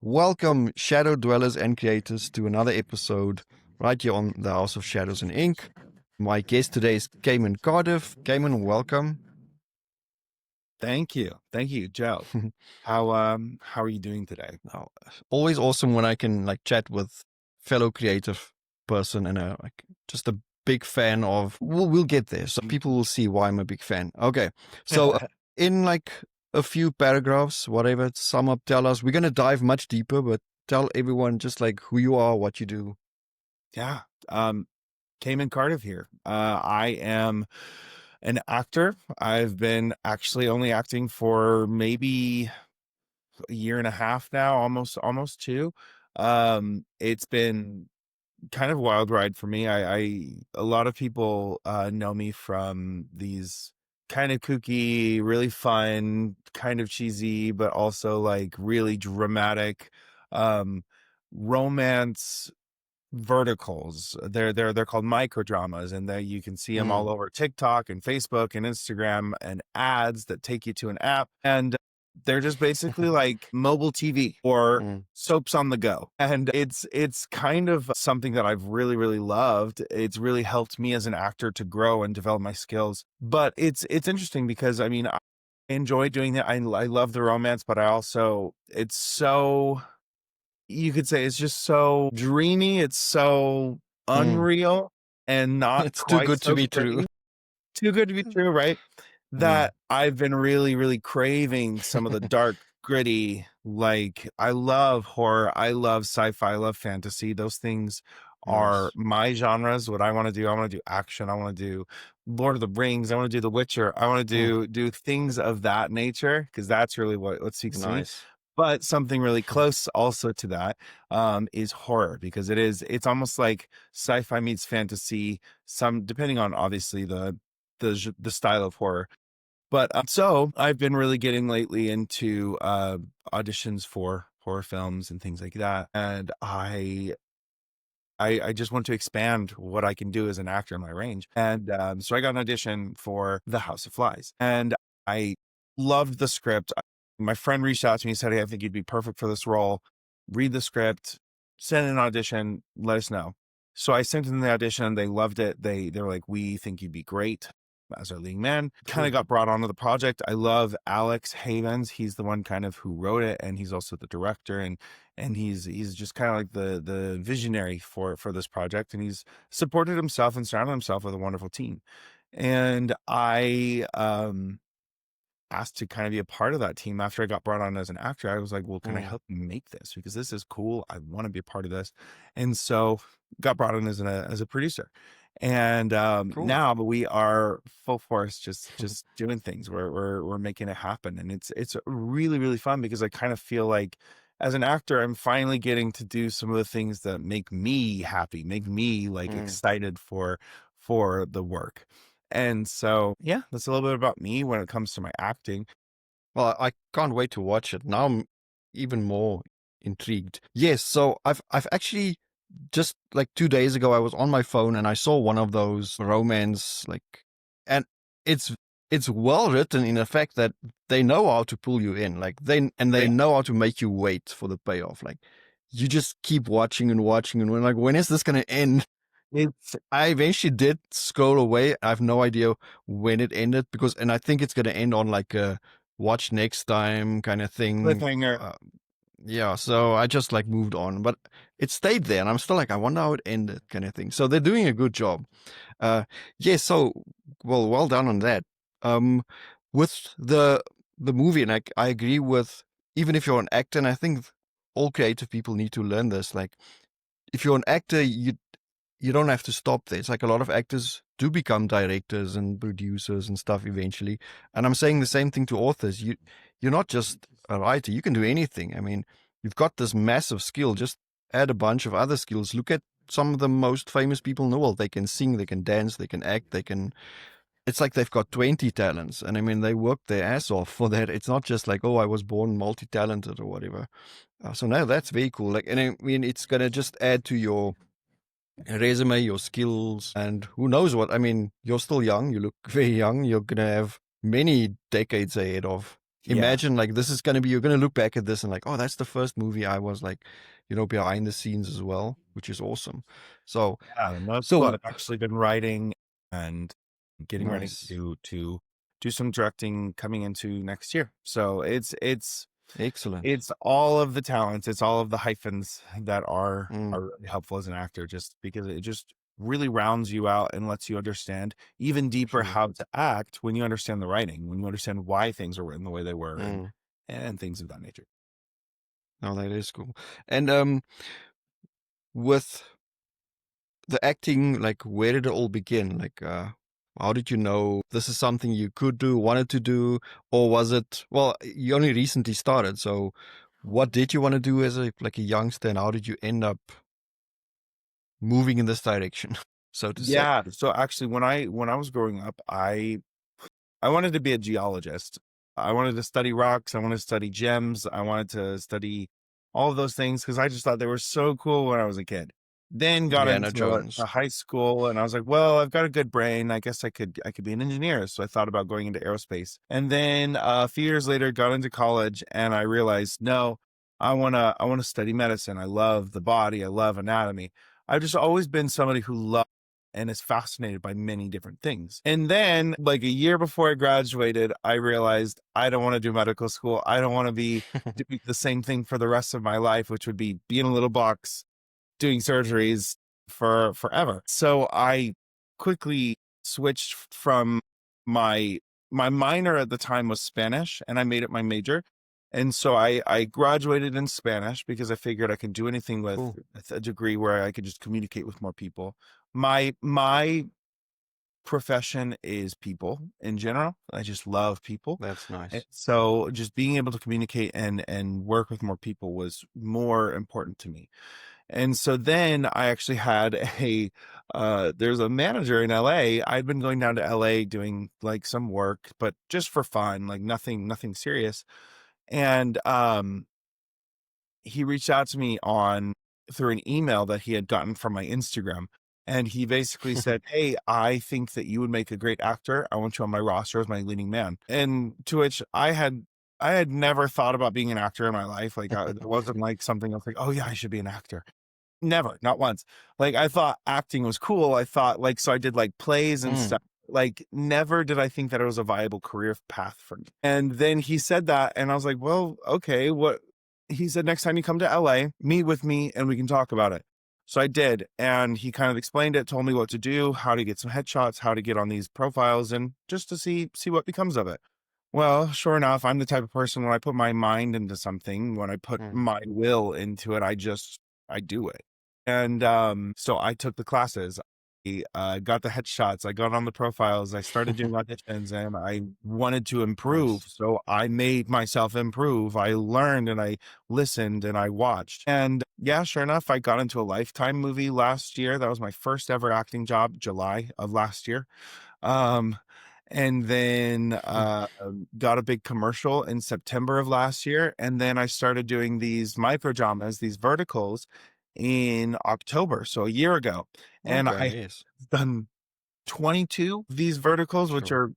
Welcome, shadow dwellers and creators, to another episode right here on the House of Shadows and Ink. My guest today is Cayman Cardiff. Cayman, welcome. Thank you, Joe. How are you doing today? Always awesome when I can chat with fellow creative person and just a big fan of. We'll get there, so people will see why I'm a big fan. Okay, so in a few paragraphs, whatever, sum up, tell us. We're gonna dive much deeper, but tell everyone just who you are, what you do. Yeah. Cayman Cardiff here. I am an actor. I've been actually only acting for maybe a year and a half now, almost two. It's been kind of a wild ride for me. A lot of people know me from these kind of kooky, really fun, kind of cheesy, but also really dramatic romance verticals. They're called microdramas, and you can see them all over TikTok and Facebook and Instagram, and ads that take you to an app, and they're just basically like mobile TV or soaps on the go. And it's kind of something that I've really loved. It's really helped me as an actor to grow and develop my skills. But it's interesting because I enjoy doing that. I love the romance, but it's so, you could say, it's just so dreamy. It's so unreal and not It's too quite good to so be gritty. true. Too good to be true, right? That I've been really craving some of the dark, gritty, I love horror, I love sci-fi, I love fantasy. Those things are Nice. my genres. What I want to do, I want to do action, I want to do Lord of the Rings, I want to do The Witcher, I want to do things of that nature, because that's really what speaks to me. Nice. But something really close also to that is horror, because it's almost like sci-fi meets fantasy, some depending on obviously the style of horror. But so I've been really getting lately into auditions for horror films and things like that, and I just want to expand what I can do as an actor in my range. And so I got an audition for The House of Flies, and I loved the script. My friend reached out to me and said, "Hey, I think you'd be perfect for this role. Read the script, send in an audition, let us know." So I sent in the audition. They loved it. They were like, "We think you'd be great as our leading man." Kind of got brought onto the project. I love Alex Havens. He's the one kind of who wrote it, and he's also the director, and he's just kind of like the visionary for this project, and he's supported himself and surrounded himself with a wonderful team. And I asked to kind of be a part of that team after I got brought on as an actor. I was like, well, can I help make this? Because this is cool. I want to be a part of this. And so got brought on as a producer. And Cool. now we are full force just doing things. We're making it happen. And it's really fun, because I kind of feel like as an actor, I'm finally getting to do some of the things that make me happy, make me excited for the work. And so, yeah, that's a little bit about me when it comes to my acting. Well, I can't wait to watch it. Now I'm even more intrigued. Yes, so I've actually just 2 days ago I was on my phone and I saw one of those romance and it's well written in the fact that they know how to pull you in. They know how to make you wait for the payoff. You just keep watching and watching and when is this gonna end? I eventually did scroll away. I have no idea when it ended and I think it's gonna end on a watch next time kind of thing. Cliffhanger. Yeah, so I just moved on, but it stayed there, and I'm still I wonder how it ended, kind of thing. So they're doing a good job. Yeah. So well done on that. With the movie, and I agree with, even if you're an actor, and I think all creative people need to learn this. If you're an actor, you don't have to stop there. It's a lot of actors do become directors and producers and stuff eventually. And I'm saying the same thing to authors. You're not just a writer. You can do anything. I mean, you've got this massive skill. Just add a bunch of other skills. Look at some of the most famous people in the world. They can sing, they can dance, they can act, it's like they've got 20 talents. And I mean, they work their ass off for that. It's not just oh, I was born multi-talented or whatever. So no, that's very cool. And I mean, it's going to just add to your resume, your skills, and who knows what. I mean, you're still young. You look very young. You're going to have many decades ahead of Yeah. imagine like this is going to be, you're going to look back at this and like, oh, that's the first movie I was like, behind the scenes as well, which is awesome. So, Yeah, and that's so what I've actually been writing and getting ready nice. to do some directing coming into next year. So Excellent. it's all of the talents, it's all of the hyphens that Mm, are really helpful as an actor, just because it just really rounds you out and lets you understand even deeper true. how to act when you understand the writing, when you understand why things are written the way they were, Mm. and things of that nature. No, that is cool. And with the acting, like where did it all begin? Like how did you know this is something you could do, wanted to do, or was it, well, you only recently started, so what did you want to do as a youngster, and how did you end up moving in this direction, so to say? Yeah, so actually when I was growing up, I wanted to be a geologist. I wanted to study rocks. I wanted to study gems. I wanted to study all of those things because I just thought they were so cool when I was a kid. Then got Indiana into Jones. a high school and I was like, well, I've got a good brain. I guess I could be an engineer. So I thought about going into aerospace. And then a few years later, got into college and I realized, no, I wanna study medicine. I love the body. I love anatomy. I've just always been somebody who loved and is fascinated by many different things. And then, like a year before I graduated, I realized I don't want to do medical school. I don't want to be doing the same thing for the rest of my life, which would be in a little box doing surgeries for forever. So I quickly switched from my my minor at the time was Spanish and I made it my major. And so I graduated in Spanish because I figured I could do anything with Cool. a degree where I could just communicate with more people. My profession is people in general. I just love people. That's And nice. so just being able to communicate and work with more people was more important to me. And so then I actually had there's a manager in LA. I'd been going down to LA doing like some work, but just for fun, like nothing serious. And he reached out to me on through an email that he had gotten from my Instagram. And he basically said, "Hey, I think that you would make a great actor. I want you on my roster as my leading man." And to which I had never thought about being an actor in my life. Like it wasn't like something I was like, "Oh yeah, I should be an actor." Never, not once. Like, I thought acting was cool. I thought, like, so I did like plays and Mm, stuff. Like, never did I think that it was a viable career path for me. And then he said that, and I was like, well, okay, what? He said, next time you come to LA, meet with me and we can talk about it. So I did. And he kind of explained it, told me what to do, how to get some headshots, how to get on these profiles, and just to see what becomes of it. Well, sure enough, I'm the type of person when I put my mind into something, when I put mm. my will into it, I do it. And so I took the classes. I got the headshots. I got on the profiles. I started doing auditions, and I wanted to improve. Nice. So I made myself improve. I learned, and I listened, and I watched. And yeah, sure enough, I got into a Lifetime movie last year. That was my first ever acting job, July of last year. Um, and then got a big commercial in September of last year. And then I started doing these micro dramas, these verticals in October, so a year ago. And Okay, I yes. done 22 of these verticals, which Sure. are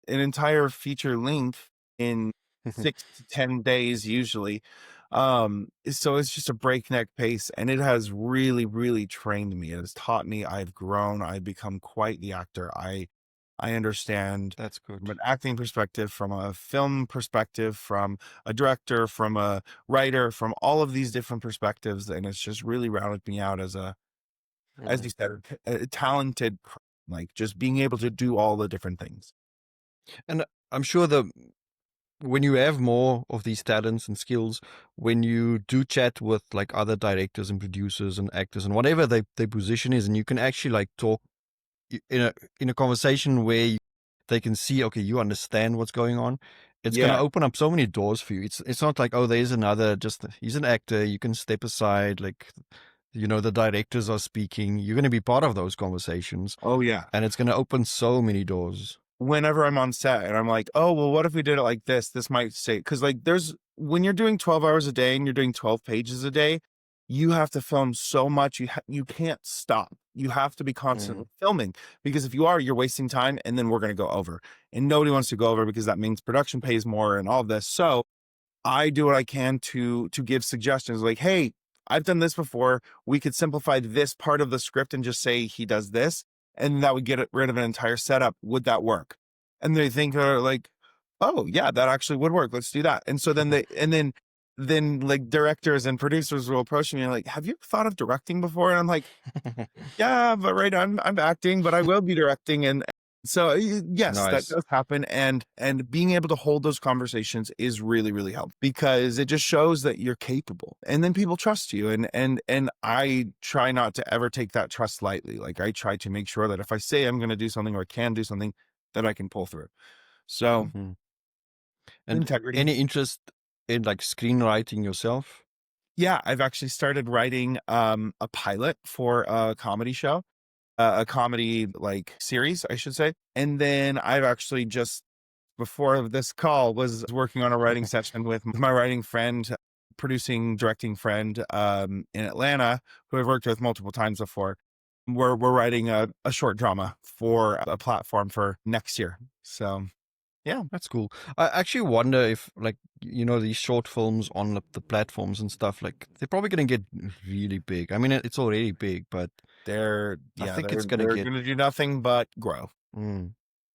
an entire feature length in 6 to 10 days usually. So it's just a breakneck pace, and it has really, really trained me. It has taught me. I've grown. I've become quite the actor. I understand That's from good. an acting perspective, from a film perspective, from a director, from a writer, from all of these different perspectives, and it's just really rounded me out as as Mm. you said, a talented, like just being able to do all the different things. And I'm sure the when you have more of these talents and skills, when you do chat with like other directors and producers and actors and whatever their position is, and you can actually like talk in a conversation where they can see, okay, you understand what's going on. It's going to Yeah. open up so many doors for you. It's not like, oh, there's another, just he's an actor, you can step aside, like, the directors are speaking. You're going to be part of those conversations, Oh yeah. and it's going to open so many doors. Whenever I'm on set and I'm like, oh, well, what if we did it like this? This might say, because like when you're doing 12 hours a day and you're doing 12 pages a day, you have to film so much. You can't stop. You have to be constantly Mm. filming, because if you are, you're wasting time, and then we're going to go over, and nobody wants to go over because that means production pays more and all of this. So I do what I can to give suggestions like, hey, I've done this before. We could simplify this part of the script and just say he does this, and that would rid of an entire setup. Would that work? And they think like, oh yeah, that actually would work. Let's do that. And so then like directors and producers will approach me and like, have you ever thought of directing before? And I'm like, yeah, but right, I'm acting, but I will be directing. And so yes, that Nice. does happen. And being able to hold those conversations is really, really helpful, because it just shows that you're capable, and then people trust you. And I try not to ever take that trust lightly. Like, I try to make sure that if I say I'm going to do something or can do something, that I can pull through. So Mhm. And integrity. any interest in like screenwriting yourself? Yeah, I've actually started writing a pilot for a comedy show, a comedy like series, I should say. And then I've actually just before this call was working on a writing session with my writing friend, producing, directing friend in Atlanta, who I've worked with multiple times before. We're writing a short drama for a platform for next year. So yeah. That's cool. I actually wonder if, like, these short films on the platforms and stuff, like, they're probably going to get really big. I mean, it's already big, but They're I yeah, think they're it's going to they're get. gonna do nothing but grow. Mm,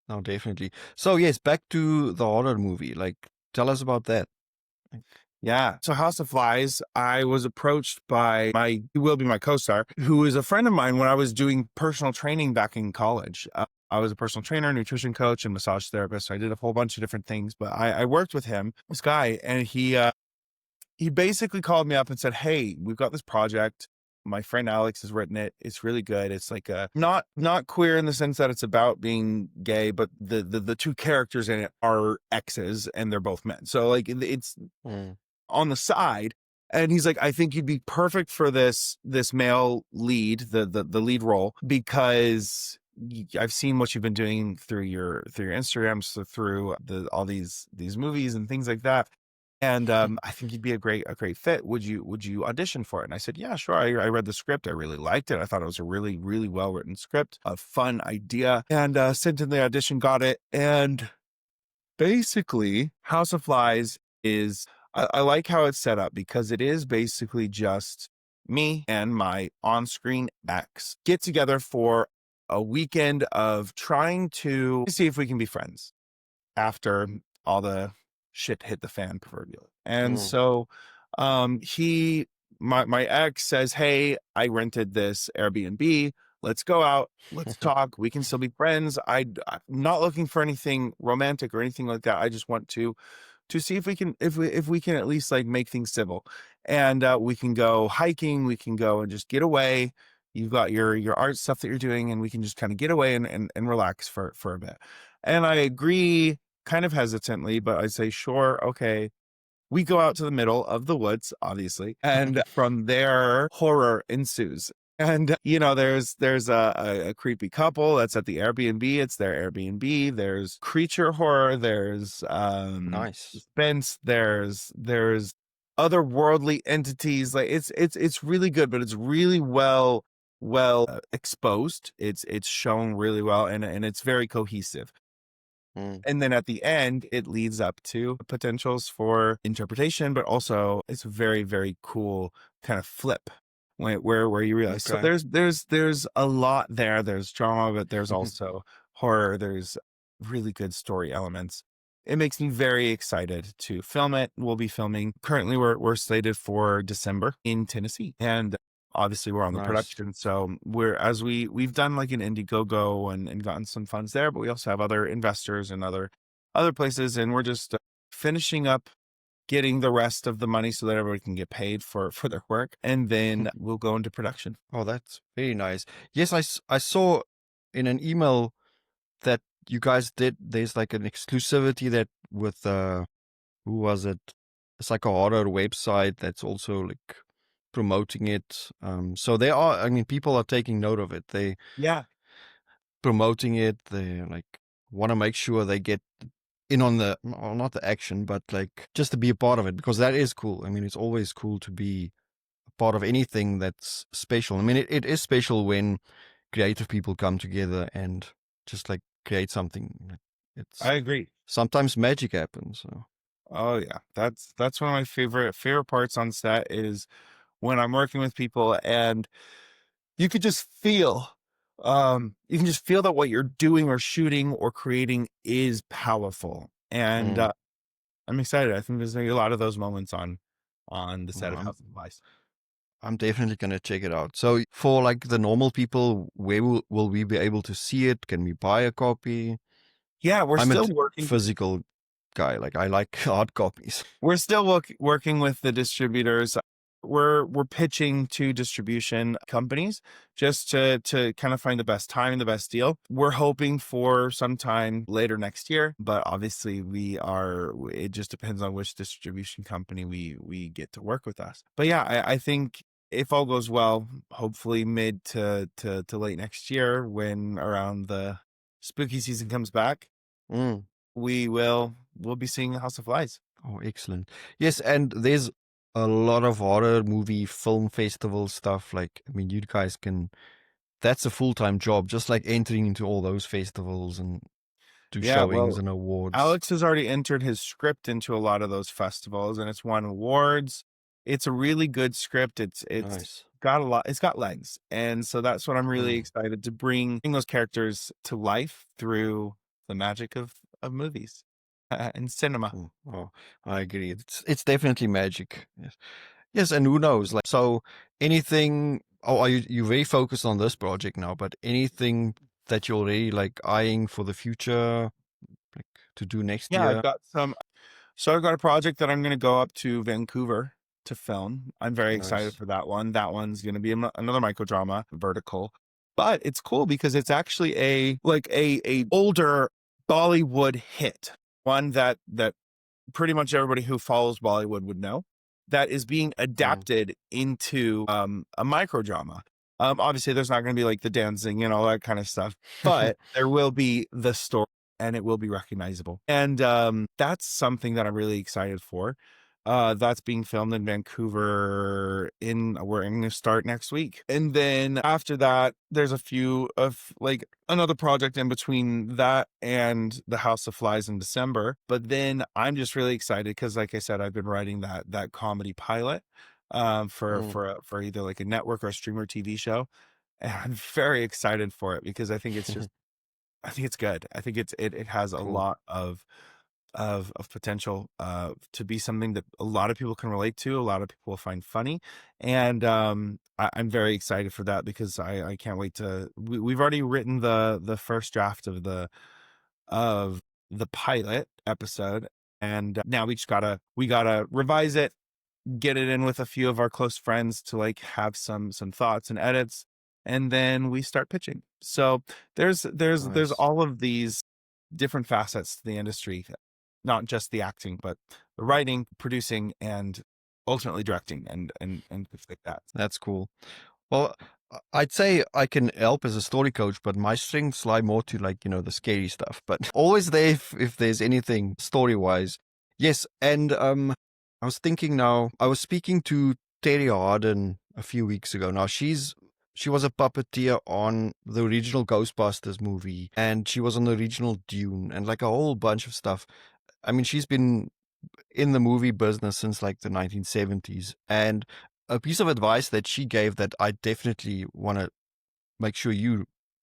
no, definitely. So, yes, back to the horror movie. Like, tell us about that. Like, Yeah. So House of Flies, I was approached by who will be my co-star, who is a friend of mine when I was doing personal training back in college. I was a personal trainer, nutrition coach, and massage therapist. So I did a whole bunch of different things, but I worked with him, this guy, and he basically called me up and said, hey, we've got this project. My friend Alex has written it. It's really good. It's like a not queer in the sense that it's about being gay, but the two characters in it are exes and they're both men. So like it's mm, on the side. And he's like, I think you'd be perfect for this male lead, the lead role, because I've seen what you've been doing through your Instagrams, so through all these movies and things like that. And I think you'd be a great fit. Would you audition for it? And I said, yeah, sure. I read the script. I really liked it. I thought it was a really, really well written script, a fun idea, and sent in the audition, got it. And basically, House of Flies is, I like how it's set up, because it is basically just me and my on-screen ex get together for a weekend of trying to see if we can be friends after all the shit hit the fan, proverbially. And mm. so he my ex says, hey, I rented this Airbnb. Let's go out. Let's talk. We can still be friends. I'm not looking for anything romantic or anything like that. I just want to see if we can if we can at least like make things civil. And we can go hiking. We can go and just get away. You've got your art stuff that you're doing, and we can just kind of get away and relax for a bit. And I agree, kind of hesitantly, but I say, sure, okay. We go out to the middle of the woods, obviously, and from there, horror ensues. And there's a creepy couple that's at the Airbnb. It's their Airbnb. There's creature horror. There's Nice. suspense. There's otherworldly entities. Like it's really good, but it's really well exposed. It's shown really well, and it's very cohesive. Mm, And then at the end, it leads up to potentials for interpretation, but also it's a very, very cool kind of flip where you realize. So okay. there's a lot there. There's drama, but there's also horror. There's really good story elements. It makes me very excited to film it. We'll be filming. Currently, we're slated for December in Tennessee, and obviously we're on the Nice. production. So we've done like an Indiegogo and gotten some funds there, but we also have other investors and other places, and we're just finishing up getting the rest of the money so that everybody can get paid for their work, and then we'll go into production. Oh, that's very nice. Yes, I saw in an email that you guys did. There's like an exclusivity that with who was it? It's like a horror website that's also like promoting it. So they are. I mean, people are taking note of it. They Yeah. promoting it. They like want to make sure they get in on the, well, not the action, but like just to be a part of it, because that is cool. I mean, it's always cool to be a part of anything that's special. I mean, it is special when creative people come together and just like create something. It's I agree. sometimes magic happens. So. Oh yeah, that's one of my favorite parts on set is when I'm working with people and you could just feel you can just feel that what you're doing or shooting or creating is powerful. And Mm. I'm excited. I think there's gonna be a lot of those moments on the No, set of House of Lies. I'm definitely gonna check it out. So for like the normal people, where will we be able to see it? Can we buy a copy? Yeah, we're I'm a still working. physical guy. Like I like hard copies. We're still working with the distributors. We're pitching to distribution companies just to kind of find the best time, the best deal. We're hoping for sometime later next year, but obviously it just depends on which distribution company we get to work with us. But yeah, I think if all goes well, hopefully mid to late next year, when around the spooky season comes back, Mm. we'll be seeing House of Lies. Oh, excellent. Yes, and there's a lot of horror movie film festival stuff. Like, I mean, you guys can. That's a full-time job, just like entering into all those festivals and do Yeah, showings well, and awards. Alex has already entered his script into a lot of those festivals and it's won awards. It's a really good script. It's Nice. got a lot, it's got legs. And so that's what I'm really Mm. excited to bring those characters to life through the magic of movies and cinema. Mm. Oh, I agree. It's definitely magic. Yes. Yes, and who knows? Like, so anything. Oh, are you very focused on this project now? But anything that you're already like eyeing for the future, like to do next Yeah, year? I've got a project that I'm going to go up to Vancouver to film. I'm very excited Nice. for that one. That one's going to be another microdrama, vertical. But it's cool because it's actually a older Bollywood hit, one that pretty much everybody who follows Bollywood would know, that is being Mm. adapted into a microdrama. Obviously, there's not going to be like the dancing and all that kind of stuff, but there will be the story and it will be recognizable. And that's something that I'm really excited for. That's being filmed in Vancouver we're going to start next week. And then after that, there's a few of like another project in between that and the House of Flies in December. But then I'm just really excited because, like I said, I've been writing that comedy pilot Mm. for either like a network or a streamer TV show. And I'm very excited for it because I think it's good. I think it has a Cool. lot of potential to be something that a lot of people can relate to, a lot of people will find funny. And I'm very excited for that because I can't wait we've already written the first draft of the pilot episode, and now we gotta revise it, get it in with a few of our close friends to like have some thoughts and edits, and then we start pitching. So there's Nice. all of these different facets to the industry, not just the acting, but the writing, producing, and ultimately directing and things like that. That's cool. Well, I'd say I can help as a story coach, but my strengths lie more to like, the scary stuff. But always there if there's anything story wise. Yes, and I was thinking now, I was speaking to Terry Harden a few weeks ago. Now she was a puppeteer on the original Ghostbusters movie, and she was on the original Dune and like a whole bunch of stuff. I mean, she's been in the movie business since like the 1970s. And a piece of advice that she gave that I definitely want to make sure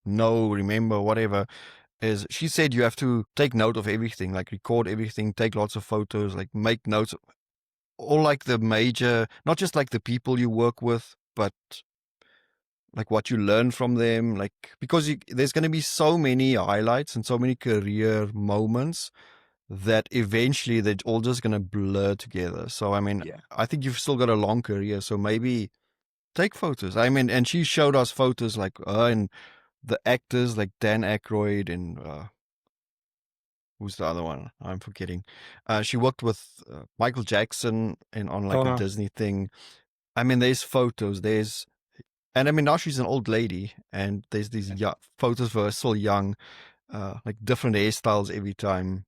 remember, whatever, is she said you have to take note of everything, like record everything, take lots of photos, like make notes, all like the major, not just like the people you work with, but like what you learn from them, like because there's going to be so many highlights and so many career moments that eventually they're all just going to blur together. So, I mean, Yeah. I think you've still got a long career. So maybe take photos. I mean, and she showed us photos like her and the actors like Dan Aykroyd and who's the other one? I'm forgetting. She worked with Michael Jackson and on like a Uh, Disney thing. I mean, there's photos. And I mean, now she's an old lady and there's these photos of her still young, like different hairstyles every time.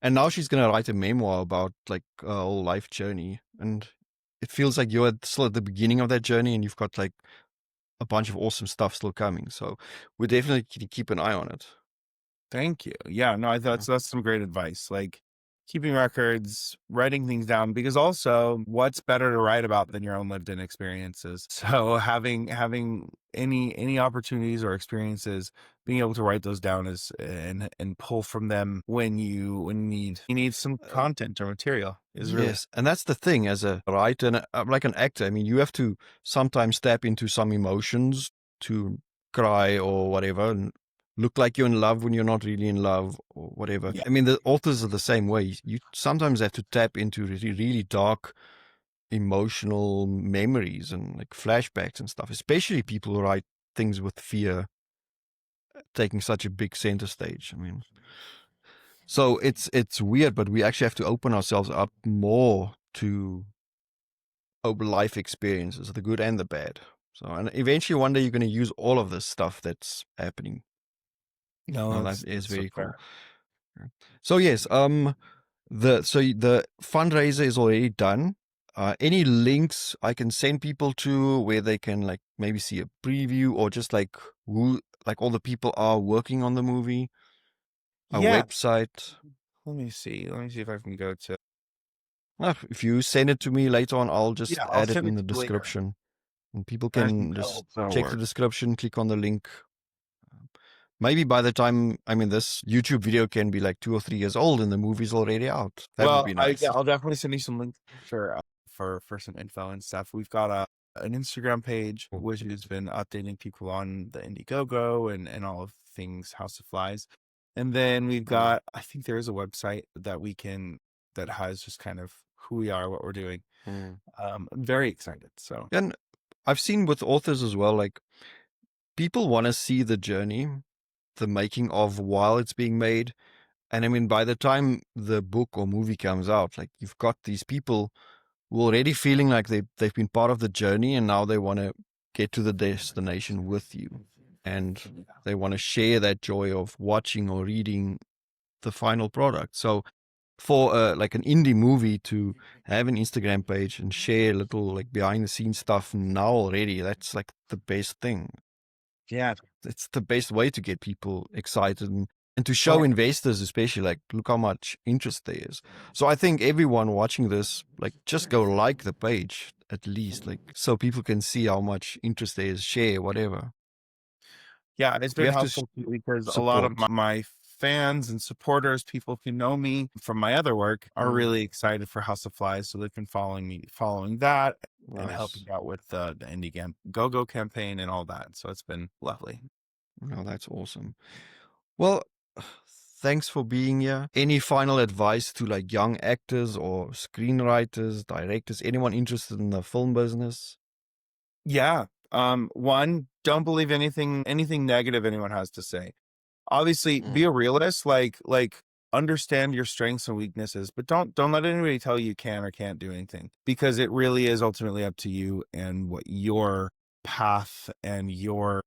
And now she's gonna write a memoir about like her whole life journey, and it feels like you're still at the beginning of that journey, and you've got like a bunch of awesome stuff still coming. So we definitely keep an eye on it. Thank you. Yeah, no, that's some great advice. Like keeping records, writing things down, because also what's better to write about than your own lived in experiences. So having any opportunities or experiences, being able to write those down is and pull from them when you need some Uh, content or material is really. yes, and that's the thing as a writer and like an actor. I mean, you have to sometimes tap into some emotions to cry or whatever, and look like you're in love when you're not really in love or whatever. Yeah. I mean, the authors are the same way. You sometimes have to tap into really, really dark emotional memories and like flashbacks and stuff, especially people who write things with fear taking such a big center stage. I mean, so it's weird, but we actually have to open ourselves up more to life experiences, the good and the bad. So, and eventually one day you're going to use all of this stuff that's happening. No, Oh, that is that's so very cool. fair. So yes, the fundraiser is already done. Any links I can send people to where they can like maybe see a preview or just like who like all the people are working on the movie, a Yeah. website. Let me see. Let me see if I can go to. If you send it to me later on, I'll just Yeah, I'll add it send in it the to you later. description, and people There's can no just that'll check the work. description, click on the link. Maybe by the time, I mean, this YouTube video can be like 2 or 3 years old and the movie's already out. That would Well, be nice. I'll definitely send you some links for some info and stuff. We've got an Instagram page Cool. which has been updating people on the Indiegogo and all of things House of Flies, and then we've got I think there is a website that has just kind of who we are, what we're doing. Mm. I'm very excited. So And I've seen with authors as well, like people want to see the journey, the making of while it's being made. And I mean, by the time the book or movie comes out, like you've got these people who are already feeling like they've been part of the journey and now they want to get to the destination with you. And they want to share that joy of watching or reading the final product. So for like an indie movie to have an Instagram page and share little like behind the scenes stuff now already, that's like the best thing. yeah, It's the best way to get people excited and to show well, investors especially like look how much interest there is. So I think everyone watching this, like just go like the page at least, like so people can see how much interest there is, share whatever. yeah, it's We been have to helpful too, because a lot of support. my fans and supporters, people who know me from my other work, are Mm, really excited for House of Flies. So they've been following that and helping nice. out with the Indie Go campaign and all that. So it's been lovely. No, that's awesome. Well, thanks for being here. Any final advice to like young actors or screenwriters, directors, anyone interested in the film business? Yeah. One, don't believe anything negative anyone has to say. Obviously, be Mm, a realist, like understand your strengths and weaknesses, but don't let anybody tell you can or can't do anything, because it really is ultimately up to you and what your path and your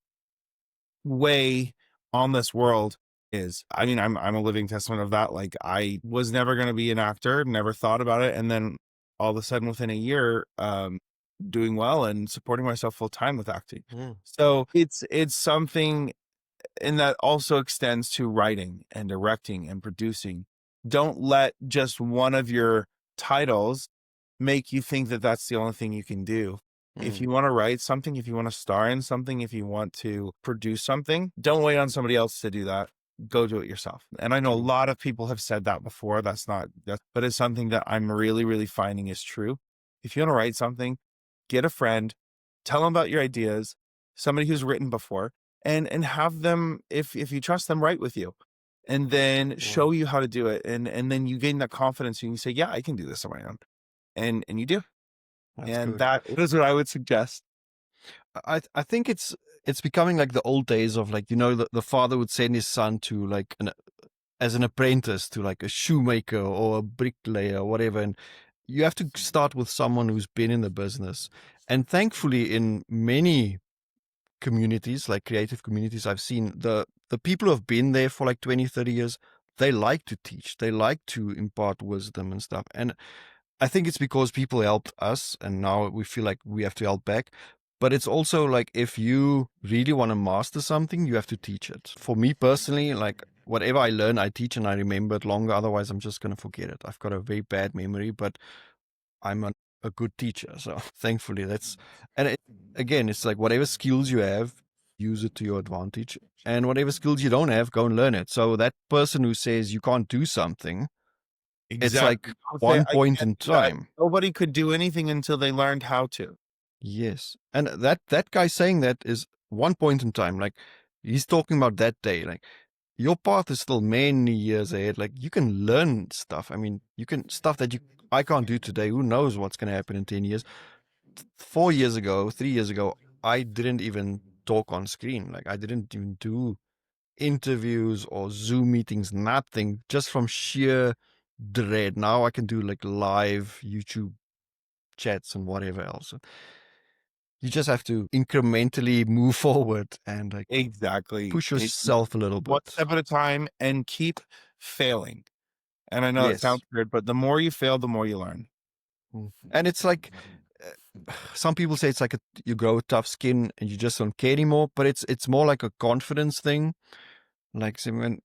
way on this world is. I mean, I'm a living testament of that. Like I was never going to be an actor, never thought about it, and then all of a sudden within a year doing well and supporting myself full time with acting. mm, So it's something, and that also extends to writing and directing and producing. Don't let just one of your titles make you think that that's the only thing you can do. If mm, you want to write something, if you want to star in something, if you want to produce something, don't wait on somebody else to do that. Go do it yourself. And I know a true. lot of people have said that before. That's not, but it's something that I'm really, really finding is true. If you want to write something, get a friend, tell them about your ideas, somebody who's written before, and have them, if you trust them, write with you, and then Mm, show you how to do it, and then you gain that confidence and you say, yeah, I can do this on my own, and you do. that's And good. that is what I would suggest. I think it's becoming like the old days of like, you know, the father would send his son to like as an apprentice to like a shoemaker or a bricklayer or whatever. And you have to start with someone who's been in the business. And thankfully, in many communities, like creative communities, I've seen the people who have been there for like 20, 30 years, they like to teach, they like to impart wisdom and stuff. And I think it's because people helped us and now we feel like we have to help back. But it's also like if you really want to master something, you have to teach it. For me personally, like whatever I learn, I teach and I remember it longer. Otherwise, I'm just going to forget it. I've got a very bad memory, but I'm a good teacher. So thankfully, and again, it's like whatever skills you have, use it to your advantage. And whatever skills you don't have, go and learn it. So that person who says you can't do something, it's like Exactly. Don't say, one "I point can't in do that." time. Nobody could do anything until they learned how to. Yes. And that guy saying that is one point in time. Like he's talking about that day. Like your path is still many years ahead. Like you can learn stuff. I mean, you can stuff that I can't do today. Who knows what's going to happen in 10 years? 4 years ago, 3 years ago, I didn't even talk on screen. Like I didn't even do interviews or Zoom meetings, nothing, just from sheer dread. Now I can do like live YouTube chats and whatever else. You just have to incrementally move forward and like Exactly. push yourself a little One bit. step at a time and keep failing. And I know it Yes. sounds weird, but the more you fail, the more you learn. And it's like some people say it's like you grow tough skin and you just don't care anymore, but it's more like a confidence thing. Like when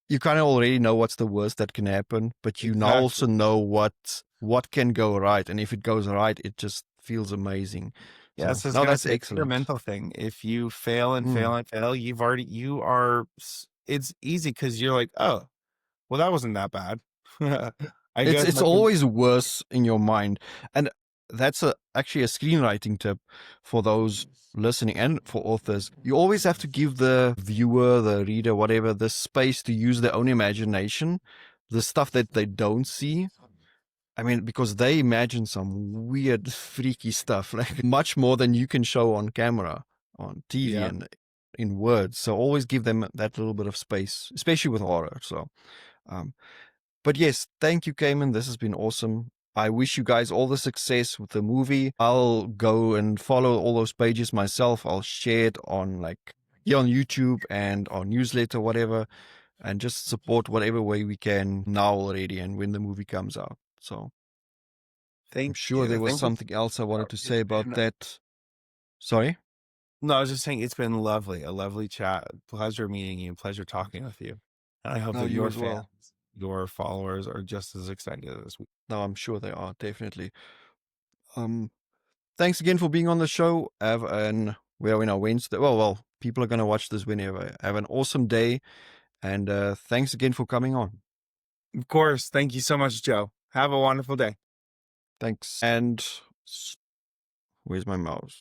you kind of already know what's the worst that can happen, but you now Exactly. also know what can go right, and if it goes right, it just feels amazing. Yes, So I was no, gonna that's say, it's your excellent. mental thing. If you fail and Mm. fail and fail, it's easy because you're like, oh, well, that wasn't that bad. I It's guess it's I can. always worse in your mind, and that's actually a screenwriting tip for those listening and for authors. You always have to give the viewer, the reader, whatever, the space to use their own imagination, the stuff that they don't see. I mean, because they imagine some weird, freaky stuff, like much more than you can show on camera, on TV, Yeah. and in words. So always give them that little bit of space, especially with horror. So, um, but yes, thank you, Cayman. This has been awesome. I wish you guys all the success with the movie. I'll go and follow all those pages myself. I'll share it on like here on YouTube and on newsletter, whatever, and just support whatever way we can now already and when the movie comes out. So I'm Thank sure you. there was Thank you. something else I wanted to It's say about been that. Sorry? No, I was just saying it's been lovely, a lovely chat. Pleasure meeting you, pleasure talking with you. And I hope No, that you your as fans, well. your followers are just as excited as we. No, I'm sure they are, definitely. Um, Thanks again for being on the show. Have an Where are we now? Wednesday. Well, people are gonna watch this whenever. Have an awesome day, and thanks again for coming on. Of course. Thank you so much, Joe. Have a wonderful day. Thanks. And where's my mouse?